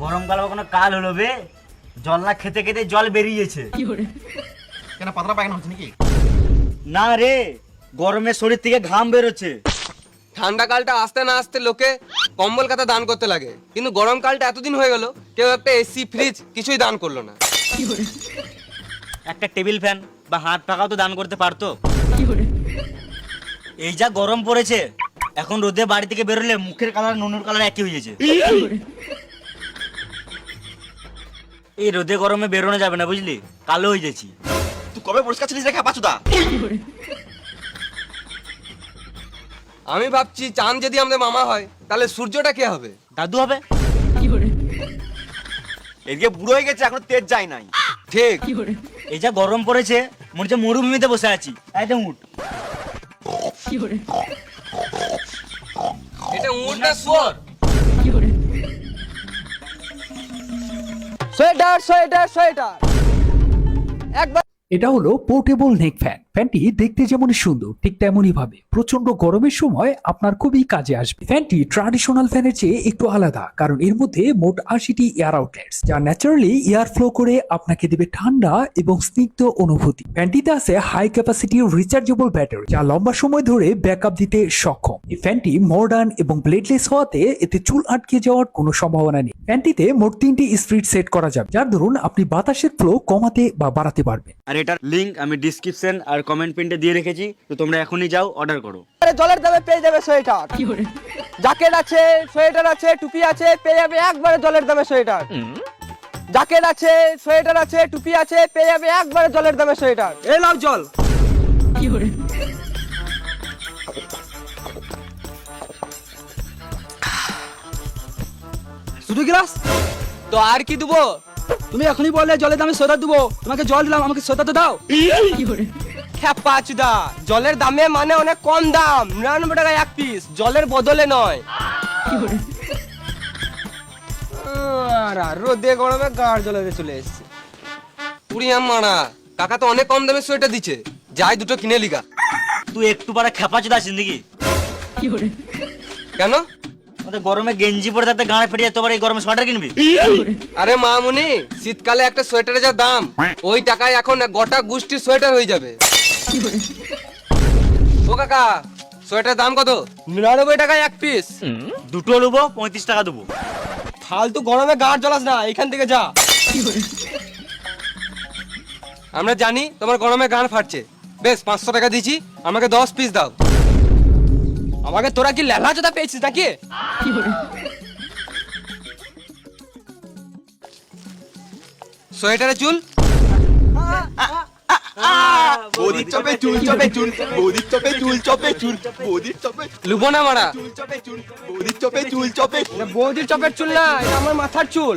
গরমকাল কোনো কাল হলো বে, জল না খেতে খেতে জল বেরিয়েছে। কেন পাতলা পায়খানা হচ্ছে নাকি? না রে, গরমে শরীর থেকে ঘাম বেরোচ্ছে। ঠান্ডা কালটা আসতে না আসতে লোকে কম্বল কাতা দান করতে লাগে, কিন্তু গরম কালটা এতদিন হয়ে গেল কেউ একটা এসি ফ্রিজ কিছুই দান করলো না। একটা টেবিল ফ্যান বা হাত পাখাও তো দান করতে পারতো। এই যা গরম পড়েছে, এখন রোদে বাড়ি থেকে বেরোলে মুখের কালার নুনুর কালার একই হয়ে গেছে। এই রোদে গরমে বেরোনো যাবে না, বুঝলি, কালো হয়ে যাচ্ছি। তুই কবে পরিষ্কার ছিলিস রে খেপাচুদা? আমি ভাবছি চাঁদ যদি আমাদের মামা হয় তাহলে সূর্যটা কে হবে? দাদু হবে। এদিকে বুড়ো হয়ে গেছে, এখনো তেজ যায় নাই। ঠিক। এই যা গরম পড়েছে, মনে হচ্ছে মরুভূমিতে বসে আছি। একদম উঠ। এটা উট না শুয়োর? সোয়েটার সোয়েটার সোয়েটার একবার। এটা হলো পোর্টেবল নেক ফ্যান। ফ্যানটি দেখতে যেমন সুন্দর ঠিক তেমনই ভাবে প্রচন্ড গরমের সময় আপনার খুবই কাজে আসবে। ফ্যানটি ট্র্যাডিশনাল ফ্যানের চেয়ে একটু আলাদা, কারণ এর মধ্যে মোট 80টি এয়ার আউটলেটস, যা ন্যাচারালি এয়ার ফ্লো করে আপনাকে দেবে ঠান্ডা এবং স্নিগ্ধ অনুভূতি। ফ্যানটিতে আছে হাই ক্যাপাসিটি রিচার্জেবল ব্যাটারি, যা লম্বা সময় ধরে ব্যাকআপ দিতে সক্ষম। এই ফ্যানটি মডার্ন এবং ব্লেডলেস হওয়াতে এতে চুল আটকে যাওয়ার কোনো সম্ভাবনা নেই। ফ্যানটিতে মোট 3টি স্পিড সেট করা যাবে, যার দরুন আপনি বাতাসের ফ্লো কমাতে বা বাড়াতে পারবেন। আর এটার লিংক আমি ডিসক্রিপশন আর কমেন্ট পিনটে দিয়ে রেখেছি, তো তোমরা এখনই যাও অর্ডার করো। জলের দামে পেয়ে যাবে সোয়েটার, জ্যাকেট আছে, সোয়েটার আছে, টুপি আছে, পেয়ে যাবে একবারে জলের দামে সোয়েটার। জ্যাকেট আছে, সোয়েটার আছে, টুপি আছে, পেয়ে যাবে একবারে জলের দামে সোয়েটার। এই নাও জল। শুধু গ্লাস তো আর কি দেবো? তুমি এখনই বললে জলের দামে সোয়েটার দেবো, তোমাকে জল দিলাম, আমাকে সোয়েটার তো দাও। খেপাচুদা, জলের দামে মানে অনেক কম দাম, 99 টাকা এক পিস, জলের বদলে নয়। আর রোদে গরমে গাড় জলে চলে এসেছে। পুরিয়াম মারা, কাকা তো অনেক কম দামে সোয়েটার দিচ্ছে, যাই দুটো কিনে লিগা। তুই একটু পারা খেপাচোদা আছিস নাকি? কেন? ওদের গরমে গেঞ্জি পরে থাকতে গাঁড়ে ফেটে যায়, তোমার এই গরমে সোয়েটার কিনবি? আরে মামুনি, শীতকালে একটা সোয়েটারের যা দাম, ওই টাকায় এখন গোটা গোষ্ঠীর সোয়েটার হয়ে যাবে। ও কাকা, সোয়েটার দাম কত? 99 টাকায় এক পিস। দুটো নেবো, 35 টাকা দেবো। ফালতু গরমে গাড় জ্বলাস না, এখান থেকে যা। আমরা জানি তোমার গরমে গান ফাটছে, বেশ 500 টাকা দিচ্ছি, আমাকে 10 পিস দাও। আমাকে তোরা কি লেলা জোদা পেয়েছিস নাকি? সোয়েটারে চুল বৌদির চপে চুল চপে চুল, বৌদির চপে চুল চপে চুল, বৌদির চপে লুবো না মারা। চুল চপে চুল, বৌদির চপে চুল চপে। বৌদির চপের চুল না, এটা আমার মাথার চুল।